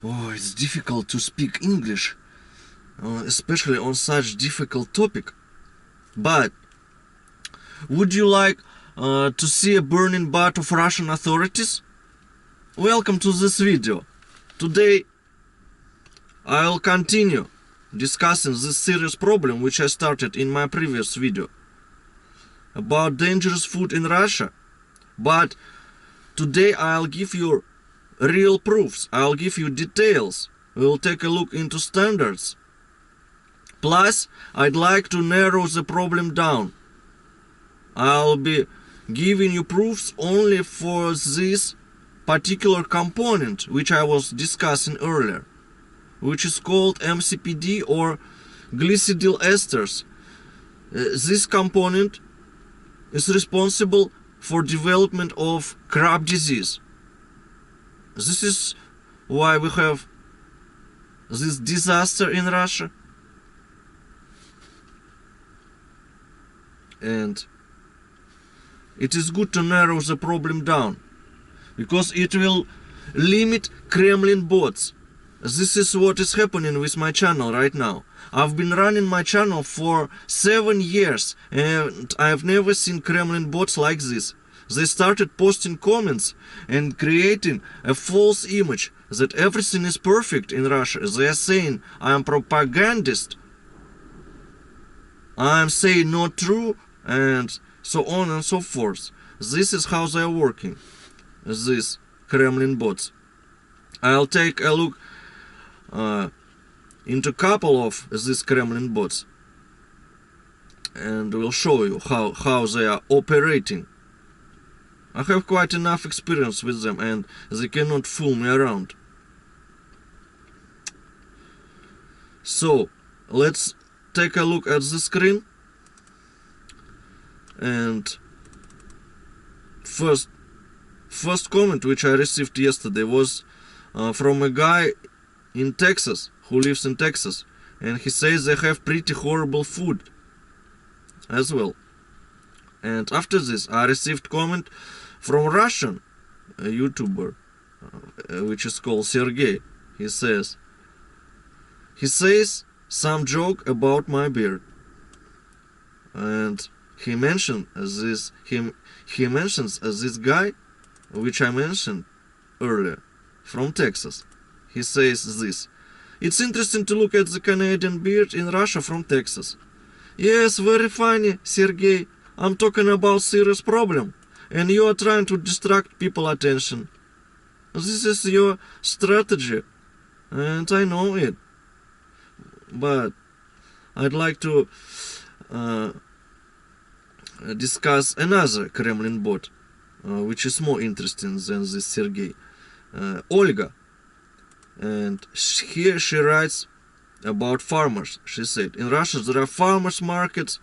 Oh, it's difficult to speak English, especially on such difficult topic. But would you like to see a burning butt of Russian authorities? Welcome to this video. Today I'll continue discussing this serious problem which I started in my previous video about dangerous food in Russia. But today I'll give you real proofs, I'll give you details, we'll take a look into standards. Plus, I'd like to narrow the problem down. I'll be giving you proofs only for this particular component which I was discussing earlier, which is called MCPD or glycidyl esters. This component is responsible for development of crab disease. This is why we have this disaster in Russia. And it is good to narrow the problem down, because it will limit Kremlin bots. This is what is happening with my channel right now. I've been running my channel for 7 years and I've never seen Kremlin bots like this. They started posting comments and creating a false image that everything is perfect in Russia. They are saying I am propagandist, I am saying not true, and so on and so forth. This is how they are working, these Kremlin bots. I'll take a look into a couple of these Kremlin bots and will show you how they are operating. I have quite enough experience with them and they cannot fool me around. So let's take a look at the screen. And first comment which I received yesterday was from a guy in Texas who lives in Texas, and he says they have pretty horrible food as well. And after this I received comment from a Russian YouTuber which is called Sergey. He says some joke about my beard, and he mentions this guy which I mentioned earlier from Texas. He says this: it's interesting to look at the Canadian beard in Russia from Texas. Yes, very funny, Sergey. I'm talking about serious problem, and you are trying to distract people's attention. This is your strategy, and I know it. But I'd like to discuss another Kremlin bot, which is more interesting than this Sergey. Olga. And here she writes about farmers. She said, in Russia there are farmers markets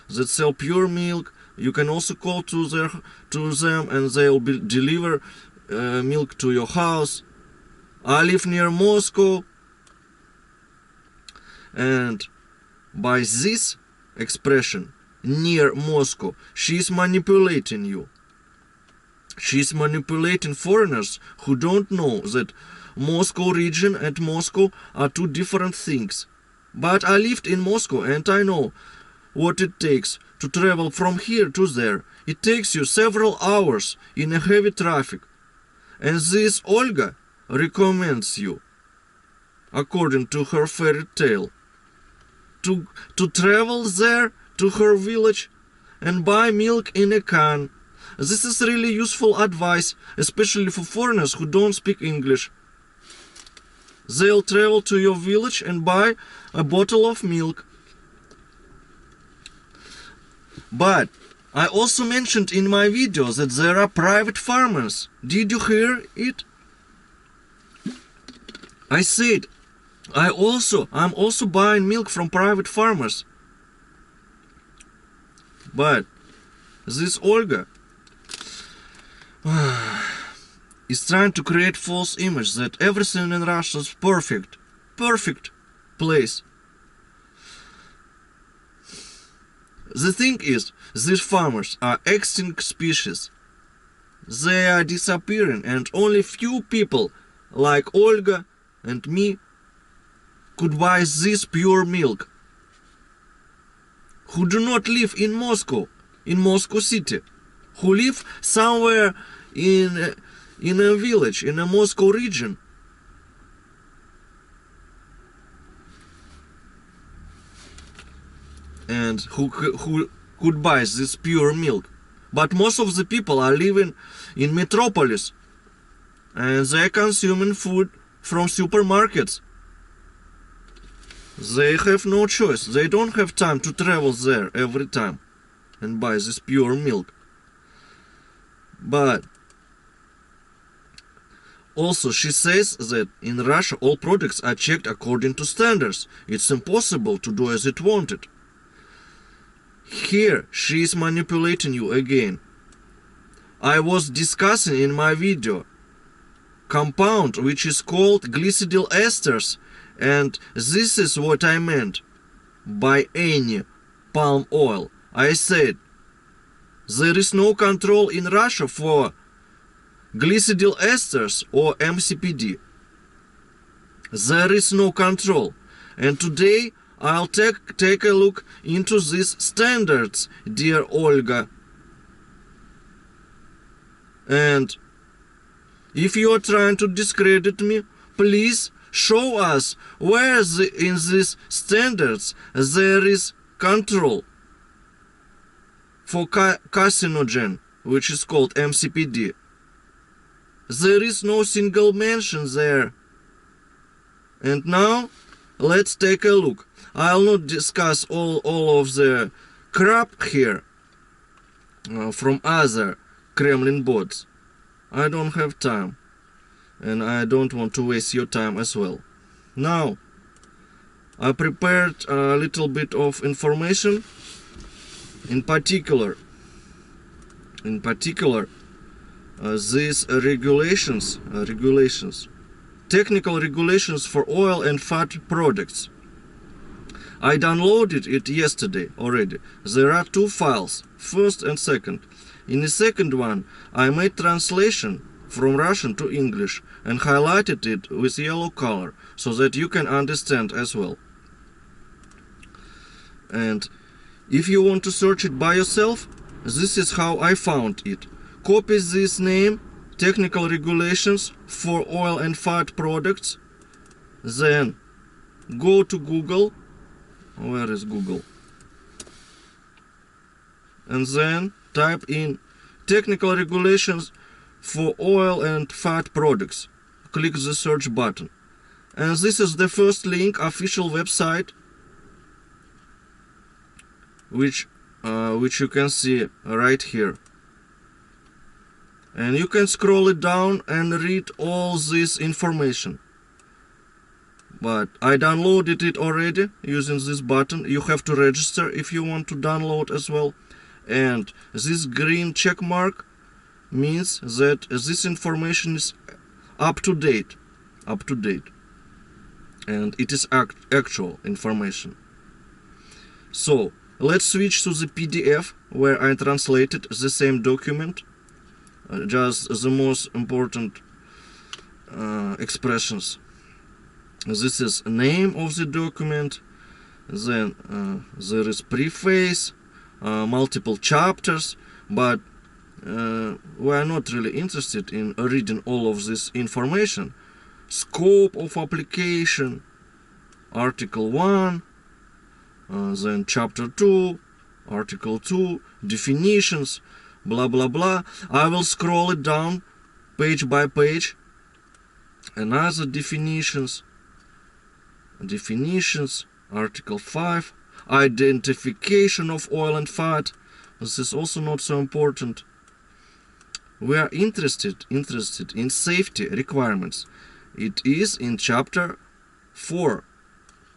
that sell pure milk. You can also call to them and they'll deliver milk to your house. I live near Moscow. And by this expression, near Moscow, she is manipulating you. She is manipulating foreigners who don't know that Moscow region and Moscow are two different things. But I lived in Moscow and I know what it takes to travel from here to there. It takes you several hours in a heavy traffic. And this Olga recommends you, according to her fairy tale, to travel there to her village and buy milk in a can. This is really useful advice, especially for foreigners who don't speak English. They'll travel to your village and buy a bottle of milk. But I also mentioned in my video that there are private farmers. Did you hear it? I said I'm also buying milk from private farmers. But this Olga is trying to create false image that everything in Russia is perfect place. The thing is, these farmers are extinct species. They are disappearing, and only few people like Olga and me could buy this pure milk, who do not live in Moscow city, who live somewhere in a village in a Moscow region. And who could buy this pure milk. But most of the people are living in metropolis, and they are consuming food from supermarkets. They have no choice. They don't have time to travel there every time and buy this pure milk. But also she says that in Russia all products are checked according to standards. It's impossible to do as it wanted. Here she is manipulating you again. I was discussing in my video compound which is called glycidyl esters, and this is what I meant by any palm oil. I said there is no control in Russia for glycidyl esters or MCPD. There is no control. And today I'll take a look into these standards, dear Olga. And if you are trying to discredit me, please show us where in these standards there is control for carcinogen, which is called MCPD. There is no single mention there. And now let's take a look. I'll not discuss all of the crap here from other Kremlin bots. I don't have time, and I don't want to waste your time as well. Now, I prepared a little bit of information. In particular, these regulations, technical regulations for oil and fat products. I downloaded it yesterday already. There are two files, first and second. In the second one, I made translation from Russian to English and highlighted it with yellow color so that you can understand as well. And if you want to search it by yourself, this is how I found it. Copy this name, technical regulations for oil and fat products, then go to Google. Where is Google? And then type in technical regulations for oil and fat products. Click the search button. And this is the first link, official website, which you can see right here. And you can scroll it down and read all this information. But I downloaded it already using this button. You have to register if you want to download as well. And this green check mark means that this information is up to date. And it is actual information. So let's switch to the PDF where I translated the same document, just the most important expressions. This is name of the document, then there is preface, multiple chapters, but we are not really interested in reading all of this information. Scope of application, Article 1, then Chapter 2, Article 2, definitions, blah blah blah. I will scroll it down page by page. Another definitions, Article 5, identification of oil and fat. This is also not so important. We are interested in safety requirements. It is in Chapter 4,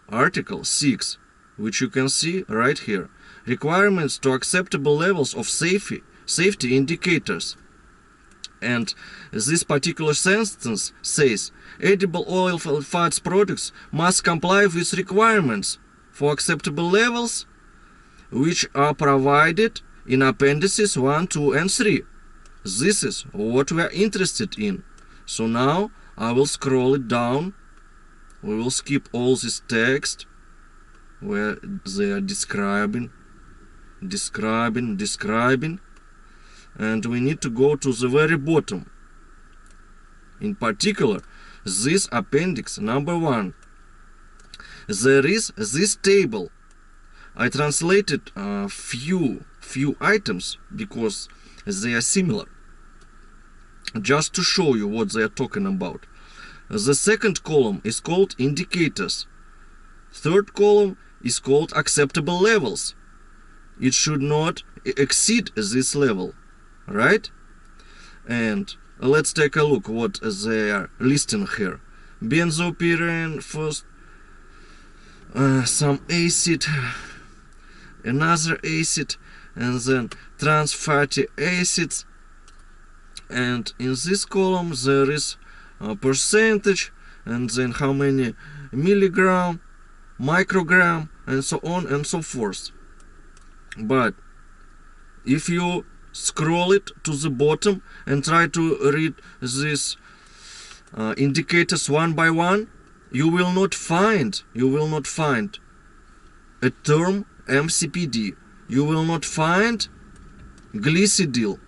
Article 6, which you can see right here. Requirements to acceptable levels of safety indicators. And this particular sentence says, edible oil and fats products must comply with requirements for acceptable levels, which are provided in appendices 1, 2, and 3. This is what we are interested in. So now I will scroll it down we will skip all this text where they are describing, and we need to go to the very bottom. In particular, this appendix number 1. There is this table. I translated few items because they are similar, just to show you what they are talking about. The second column is called indicators. Third column is called acceptable levels. It should not exceed this level, right? And let's take a look what they are listing here. Benzopyrene first, some acid, another acid, and then trans fatty acids. And in this column there is a percentage, and then how many milligram, microgram, and so on and so forth. But if you scroll it to the bottom and try to read these indicators one by one, you will not find a term MCPD. You will not find glycidyl.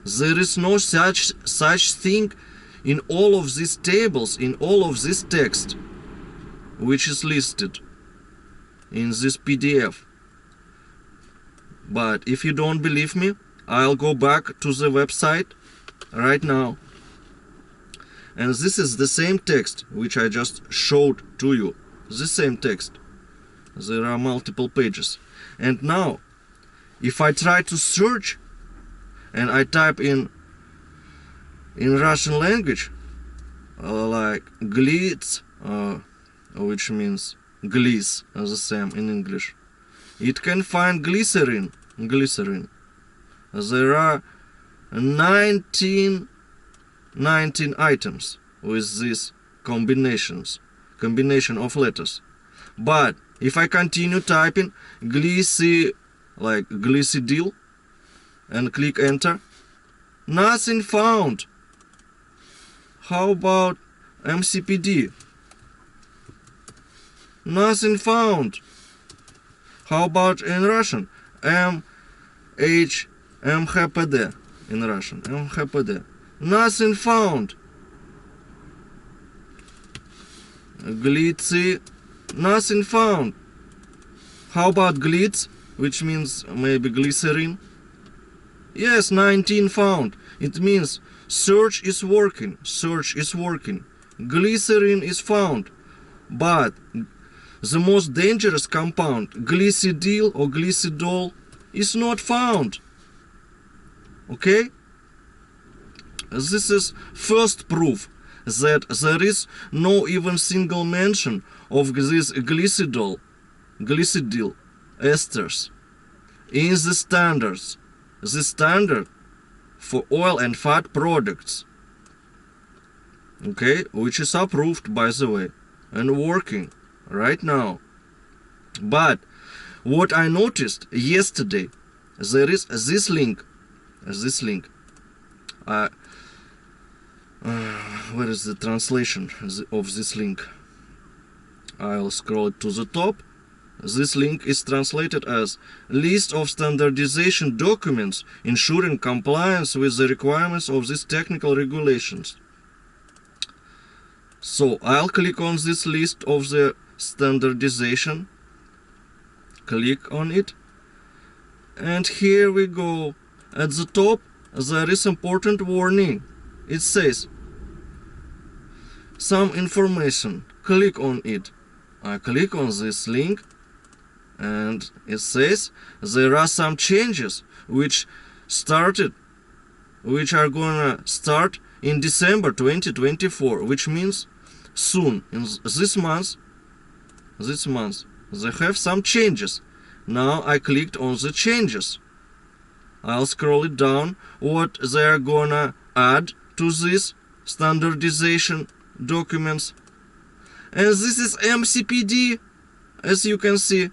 There is no such thing in all of these tables, in all of this text which is listed in this PDF. But if you don't believe me, I'll go back to the website right now. And this is the same text which I just showed to you. The same text. There are multiple pages. And now, if I try to search and I type in Russian language, like glitz, which means gliss, the same in English, it can find glycerin. There are 19 items with these combination of letters. But if I continue typing glycidyl and click enter, nothing found. How about MCPD? Nothing found. How about in Russian? MCPD in Russian. MCPD. Nothing found. Nothing found. How about glitz, which means maybe glycerin? Yes, 19 found. It means search is working. Glycerin is found. But the most dangerous compound, glycidyl or glycidol, is not found. Okay? This is first proof that there is no even single mention of this glycidyl esters in the standards. The standard for oil and fat products. Okay? Which is approved, by the way, and working right now. But what I noticed yesterday, there is this link. Where is the translation of this link? I'll scroll it to the top. This link is translated as list of standardization documents ensuring compliance with the requirements of these technical regulations. So I'll click on this list of the standardization. Click on it. And here we go. At the top there is important warning. It says some information. Click on it. I click on this link and it says there are some changes which are gonna start in December 2024, which means soon, in this month they have some changes. Now I clicked on the changes. I'll scroll it down what they are gonna add to this standardization documents. And this is MCPD. As you can see,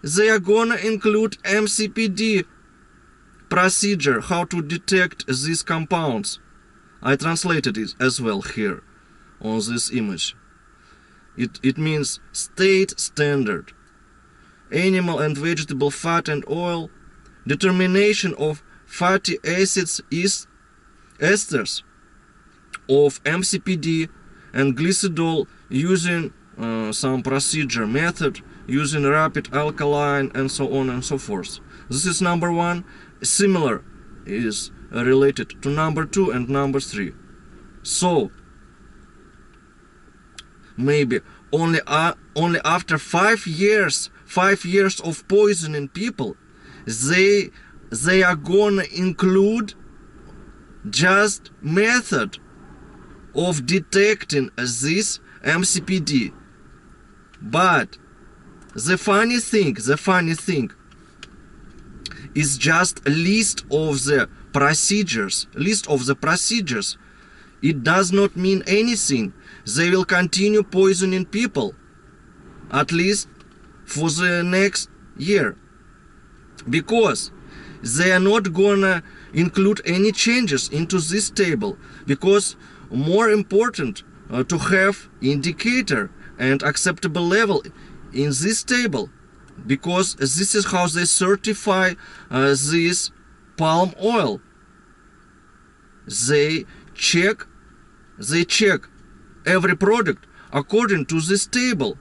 they are gonna include MCPD procedure, how to detect these compounds. I translated it as well here on this image. It means state standard. Animal and vegetable fat and oil. Determination of fatty acids esters of MCPD and glycidol using some procedure method, using rapid alkaline, and so on and so forth. This is number 1. Similar is related to number 2 and number 3. So maybe only after 5 years of poisoning people, they are gonna include just method of detecting this MCPD. But the funny thing is just a list of the procedures. It does not mean anything. They will continue poisoning people, at least for the next year, because they are not gonna include any changes into this table, because more important to have indicator and acceptable level in this table, because this is how they certify this palm oil. They check every product according to this table.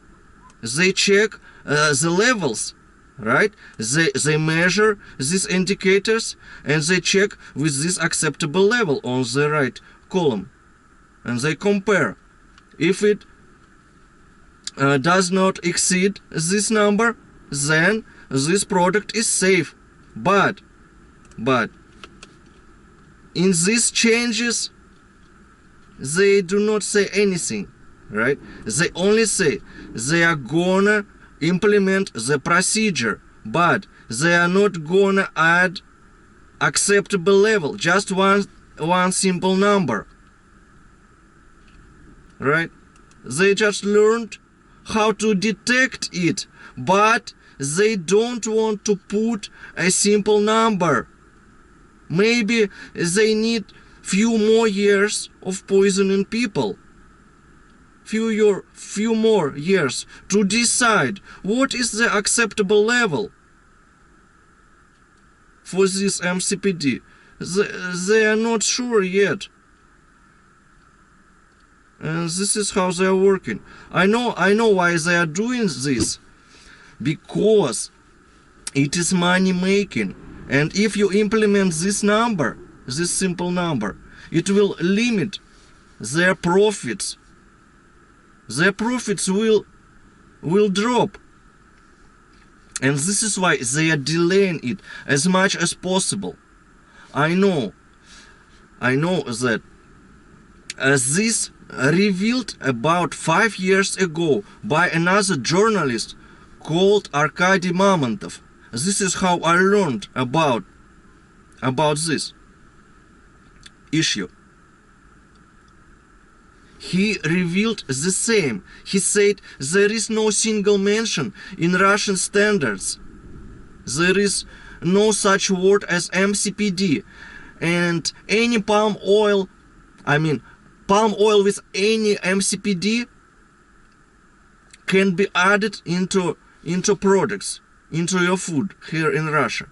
They check the levels, right? They measure these indicators and they check with this acceptable level on the right column, and they compare. If it does not exceed this number, then this product is safe. But in these changes, they do not say anything, right? They only say they are gonna implement the procedure, but they are not gonna add acceptable level, just one simple number, right? They just learned how to detect it, but they don't want to put a simple number. Maybe they need few more years of poisoning people, few more years to decide what is the acceptable level for this MCPD. They are not sure yet, and this is how they are working. I know why they are doing this, because it is money making. And if you implement this number, this simple number, it will limit their profits. Their profits will drop. And this is why they are delaying it as much as possible. I know that this revealed about 5 years ago by another journalist called Arkady Mamontov. This is how I learned about this issue. He revealed the same. He said there is no single mention in Russian standards. There is no such word as MCPD, and any palm oil with any MCPD can be added into products, into your food here in Russia.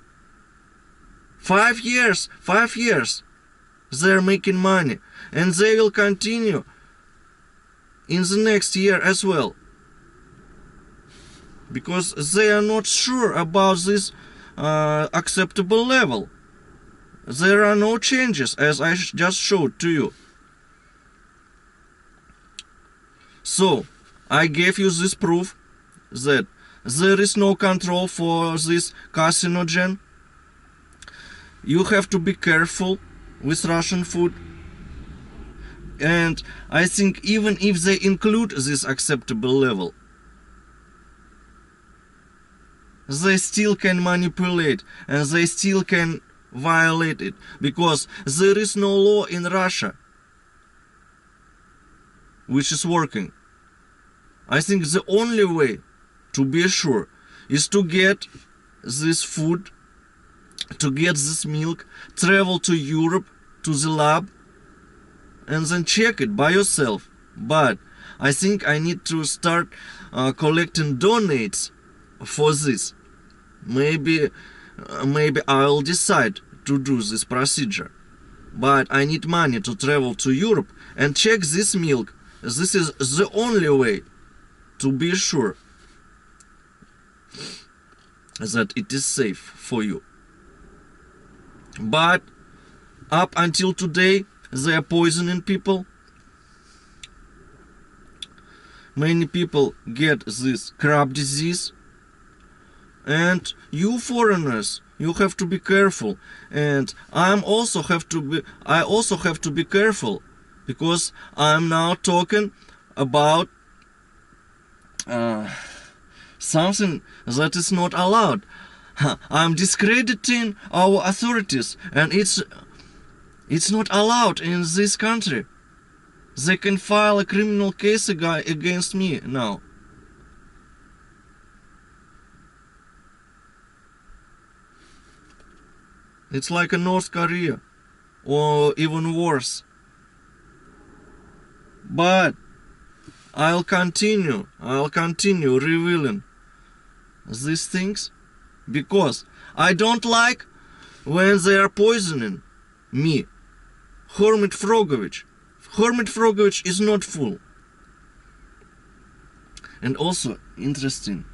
5 years they're making money, and they will continue in the next year as well, because they are not sure about this acceptable level. There are no changes, as I just showed to you. So I gave you this proof that there is no control for this carcinogen. You have to be careful with Russian food. And I think even if they include this acceptable level, they still can manipulate and they still can violate it, because there is no law in Russia which is working. I think the only way to be sure is to get this food, to get this milk, travel to Europe, to the lab, and then check it by yourself. But I think I need to start collecting donates for this. Maybe I'll decide to do this procedure. But I need money to travel to Europe and check this milk. This is the only way to be sure that it is safe for you. But up until today, they are poisoning people. Many people get this crab disease. And you foreigners, you have to be careful. And I also have to be careful, because I'm now talking about something that is not allowed. I'm discrediting our authorities, and it's not allowed in this country. They can file a criminal case against me now. It's like a North Korea, or even worse. But I'll continue revealing these things, because I don't like when they are poisoning me. Hermit Frogovich is not full. And also interesting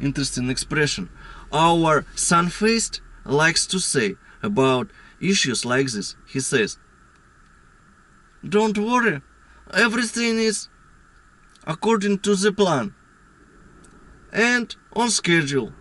expression. Our Sunfaced likes to say about issues like this. He says, "Don't worry, everything is according to the plan and on schedule.